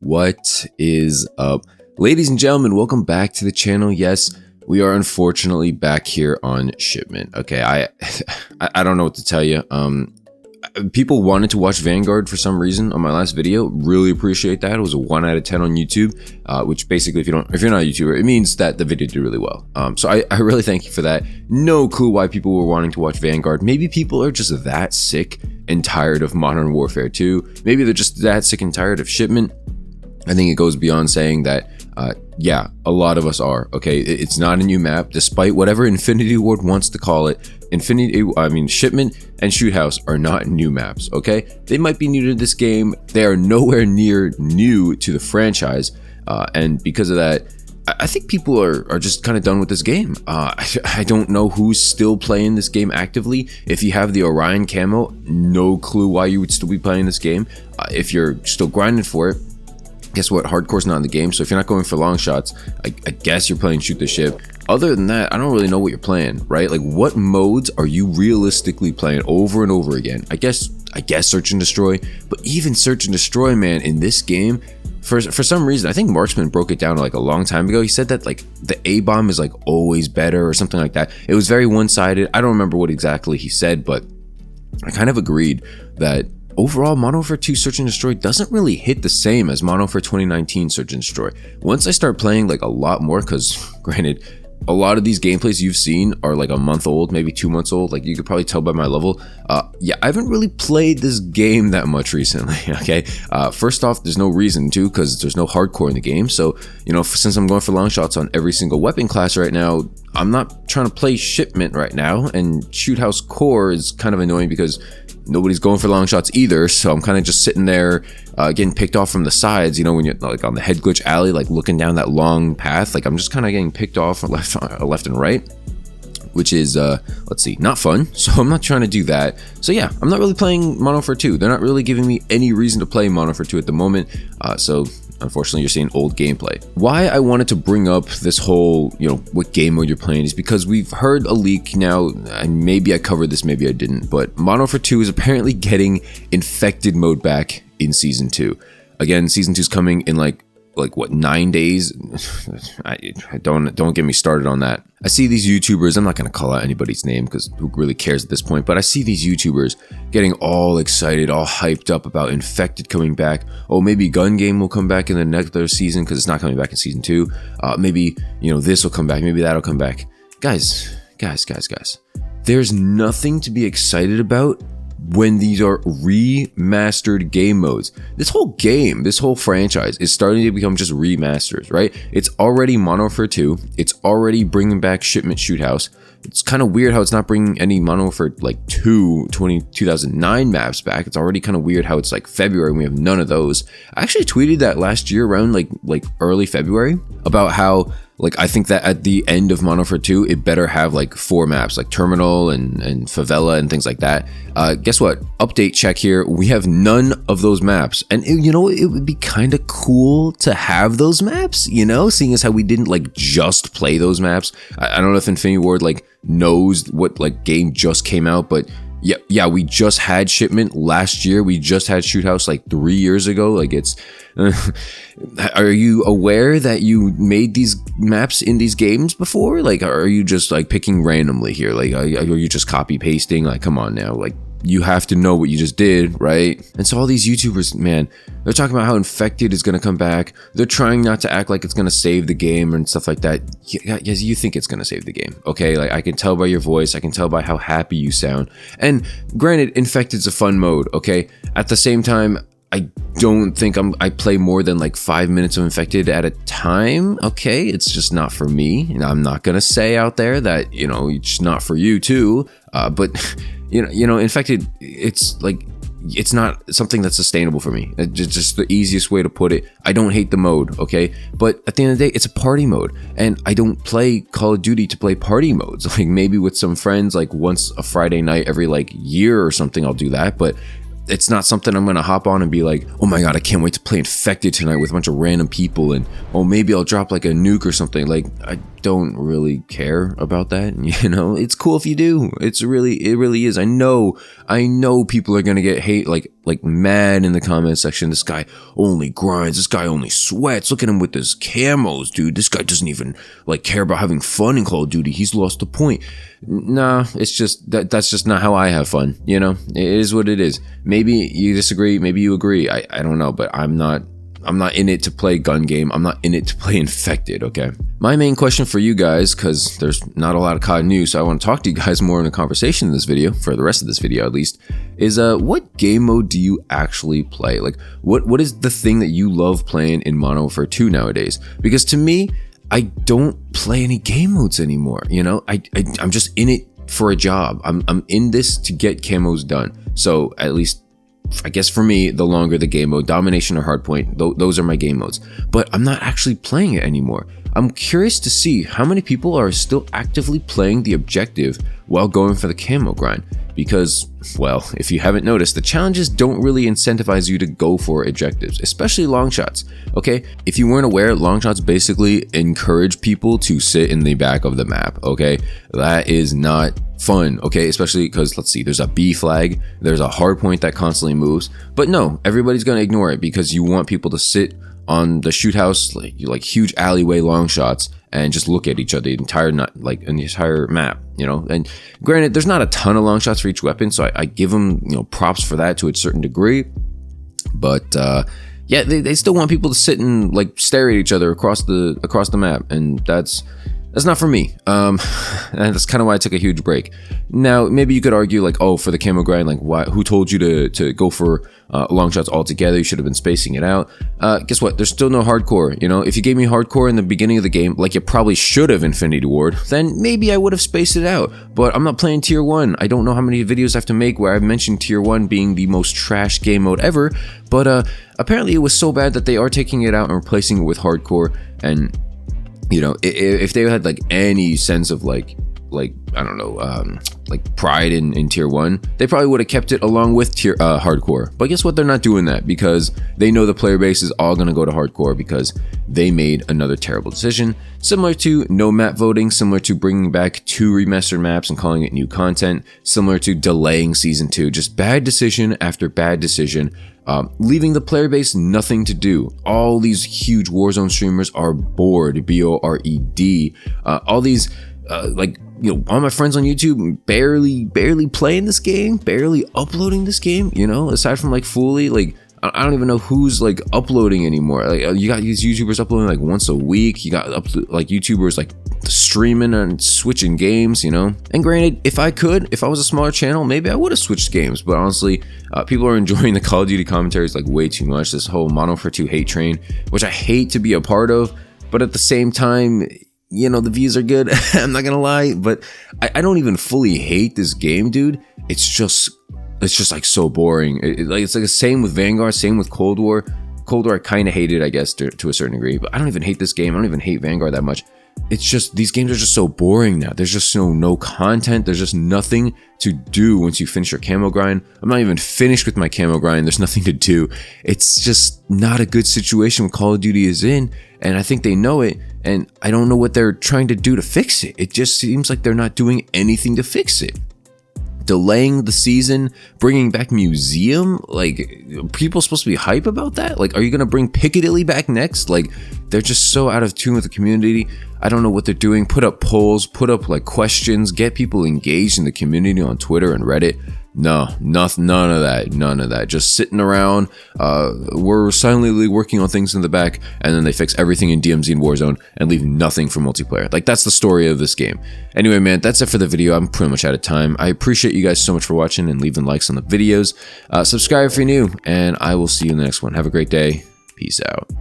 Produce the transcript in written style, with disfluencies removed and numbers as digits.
What is up, ladies and gentlemen? Welcome back to the channel. Yes, we are unfortunately back here on shipment. Okay, I don't know what to tell you. People wanted to watch Vanguard for some reason on my last video. Really appreciate that. It was a 1 out of 10 on YouTube, which basically, if you're not a YouTuber, it means that the video did really well. So I really thank you for that. No clue why people were wanting to watch Vanguard. Maybe people are just that sick and tired of Modern Warfare 2. Maybe they're just that sick and tired of shipment. I think it goes beyond saying that, yeah, a lot of us are, okay? It's not a new map, despite whatever Infinity Ward wants to call it. Shipment and Shoot House are not new maps, okay? They might be new to this game. They are nowhere near new to the franchise. And because of that, I think people are just kind of done with this game. I don't know who's still playing this game actively. If you have the Orion camo, no clue why you would still be playing this game. If you're still grinding for it, guess what? Hardcore's not in the game, so if you're not going for long shots, I guess you're playing Shoot the Ship. Other than that, I don't really know what you're playing, right? Like, what modes are you realistically playing over and over again? I guess Search and Destroy, but even Search and Destroy, man, in this game, for some reason, I think Marksman broke it down like a long time ago. He said that like the A-bomb is like always better or something like that. It was very one-sided. I don't remember what exactly he said, but I kind of agreed that overall, Modern Warfare 2 Search and Destroy doesn't really hit the same as Modern Warfare 2019 Search and Destroy. Once I start playing like a lot more, because granted, a lot of these gameplays you've seen are like a month old, maybe 2 months old. Like you could probably tell by my level. Yeah, I haven't really played this game that much recently, okay? First off, there's no reason to, because there's no hardcore in the game. So, you know, since I'm going for long shots on every single weapon class right now, I'm not trying to play Shipment right now. And Shoot House Core is kind of annoying because nobody's going for long shots either, so I'm kind of just sitting there getting picked off from the sides, you know, when you're like on the head glitch alley, like looking down that long path, like I'm just kind of getting picked off left and right, which is let's see, not fun. So I'm not trying to do that. So yeah, I'm not really playing Modern Warfare 2. They're not really giving me any reason to play Modern Warfare 2 at the moment, so unfortunately you're seeing old gameplay. Why I wanted to bring up this whole, you know, what game mode you're playing is because we've heard a leak now, and maybe I covered this, maybe I didn't, but Modern Warfare 2 is apparently getting infected mode back in season 2. Again, season 2 is coming in like what, 9 days? Don't get me started on that. I see these YouTubers, I'm not going to call out anybody's name because who really cares at this point, but I see these YouTubers getting all excited, all hyped up about Infected coming back. Oh, maybe Gun Game will come back in the next season because it's not coming back in season 2. Maybe, you know, this will come back, maybe that'll come back. Guys. There's nothing to be excited about when these are remastered game modes. This whole game, this whole franchise is starting to become just remasters, right? It's already Modern Warfare 2. It's already bringing back Shipment Shoot House. It's kind of weird how it's not bringing any Modern Warfare like 2009 maps back. It's already kind of weird how it's like February and we have none of those. I actually tweeted that last year around like early February about how, like, I think that at the end of Modern Warfare 2, it better have like 4 maps, like Terminal and Favela and things like that. Guess what? Update check here. We have none of those maps. And you know, it would be kind of cool to have those maps, you know, seeing as how we didn't like just play those maps. I don't know if Infinity Ward like knows what like game just came out, but yeah, we just had Shipment last year. We just had Shoot House like 3 years ago. Like it's, are you aware that you made these maps in these games before? Like, are you just like picking randomly here? Like, are you just copy pasting? Like, come on now. Like, you have to know what you just did, right? And so all these YouTubers, man, they're talking about how Infected is going to come back. They're trying not to act like it's going to save the game and stuff like that. Yes, you think it's going to save the game, okay? Like, I can tell by your voice. I can tell by how happy you sound. And granted, Infected's a fun mode, okay? At the same time, I don't think I play more than like 5 minutes of Infected at a time, okay? It's just not for me. And I'm not going to say out there that, you know, it's not for you too. But you know, Infected, it's like, it's not something that's sustainable for me. It's just the easiest way to put it. I don't hate the mode, okay? But at the end of the day, it's a party mode. And I don't play Call of Duty to play party modes. Like maybe with some friends, like once a Friday night every like year or something, I'll do that. But it's not something I'm going to hop on and be like, oh my God, I can't wait to play Infected tonight with a bunch of random people. And, oh, maybe I'll drop like a nuke or something. Like, don't really care about that. You know, it's cool if you do. It really is. I know people are gonna get hate, like mad in the comment section. This guy only grinds. This guy only sweats. Look at him with his camos, dude. This guy doesn't even like care about having fun in Call of Duty. He's lost the point. Nah, it's just that's just not how I have fun. You know, it is what it is. Maybe you disagree. Maybe you agree. I don't know, but I'm not in it to play gun game. I'm not in it to play infected, okay? My main question for you guys, because there's not a lot of COD news, so I want to talk to you guys more in a conversation in this video, for the rest of this video at least, is what game mode do you actually play? Like, what is the thing that you love playing in Modern Warfare 2 nowadays? Because to me, I don't play any game modes anymore, you know? I'm just in it for a job. I'm in this to get camos done. So at least, I guess for me, the longer the game mode, domination or hardpoint, those are my game modes. But I'm not actually playing it anymore. I'm curious to see how many people are still actively playing the objective while going for the camo grind. Because, well, if you haven't noticed, the challenges don't really incentivize you to go for objectives, especially long shots, okay? If you weren't aware, long shots basically encourage people to sit in the back of the map, okay? That is not fun, okay? Especially because, let's see, there's a B flag, there's a hard point that constantly moves, but no, everybody's gonna ignore it because you want people to sit on the shoot house, like huge alleyway long shots, and just look at each other the entire map, you know. And granted, there's not a ton of long shots for each weapon, so I give them, you know, props for that to a certain degree. But yeah, they still want people to sit and like stare at each other across the map, and that's not for me. And that's kind of why I took a huge break. Now, maybe you could argue like, oh, for the camo grind, like, who told you to go for long shots altogether? You should have been spacing it out. Guess what? There's still no hardcore. You know, if you gave me hardcore in the beginning of the game, like you probably should have, Infinity Ward, then maybe I would have spaced it out. But I'm not playing Tier 1. I don't know how many videos I have to make where I've mentioned Tier 1 being the most trash game mode ever. But apparently it was so bad that they are taking it out and replacing it with hardcore. And you know, if they had like any sense of like I don't know, like pride in Tier 1, they probably would have kept it along with hardcore. But guess what? They're not doing that because they know the player base is all going to go to hardcore because they made another terrible decision. Similar to no map voting, similar to bringing back 2 remastered maps and calling it new content, similar to delaying Season 2. Just bad decision after bad decision. Leaving the player base nothing to do. All these huge Warzone streamers are bored, B-O-R-E-D. All these, like, you know, all my friends on YouTube barely playing this game, barely uploading this game, you know, aside from like Fooly, like, I don't even know who's like uploading anymore. Like, you got these YouTubers uploading like once a week. You got like YouTubers like streaming and switching games, you know. And granted, if I was a smaller channel, maybe I would have switched games. But honestly, people are enjoying the Call of Duty commentaries like way too much. This whole Modern Warfare 2 hate train, which I hate to be a part of, but at the same time, you know, the views are good. I'm not gonna lie, but I don't even fully hate this game, dude. It's just like so boring. It's like the same with Vanguard, same with Cold War. Cold War I kind of hated, I guess, to a certain degree, but I don't even hate this game. I don't even hate Vanguard that much. It's just, these games are just so boring now. There's just no content. There's just nothing to do once you finish your camo grind. I'm not even finished with my camo grind. There's nothing to do. It's just not a good situation what Call of Duty is in, and I think they know it, and I don't know what they're trying to do to fix it. It just seems like they're not doing anything to fix it. Delaying the season, bringing back Museum, like, people supposed to be hype about that? Like, are you gonna bring Piccadilly back next? Like, they're just so out of tune with the community. I don't know what they're doing. Put up polls, put up like questions, get people engaged in the community on Twitter and Reddit. No, none of that. Just sitting around. We're silently working on things in the back, and then they fix everything in DMZ and Warzone and leave nothing for multiplayer. Like, that's the story of this game. Anyway, man, that's it for the video. I'm pretty much out of time. I appreciate you guys so much for watching and leaving likes on the videos. Subscribe if you're new, and I will see you in the next one. Have a great day. Peace out.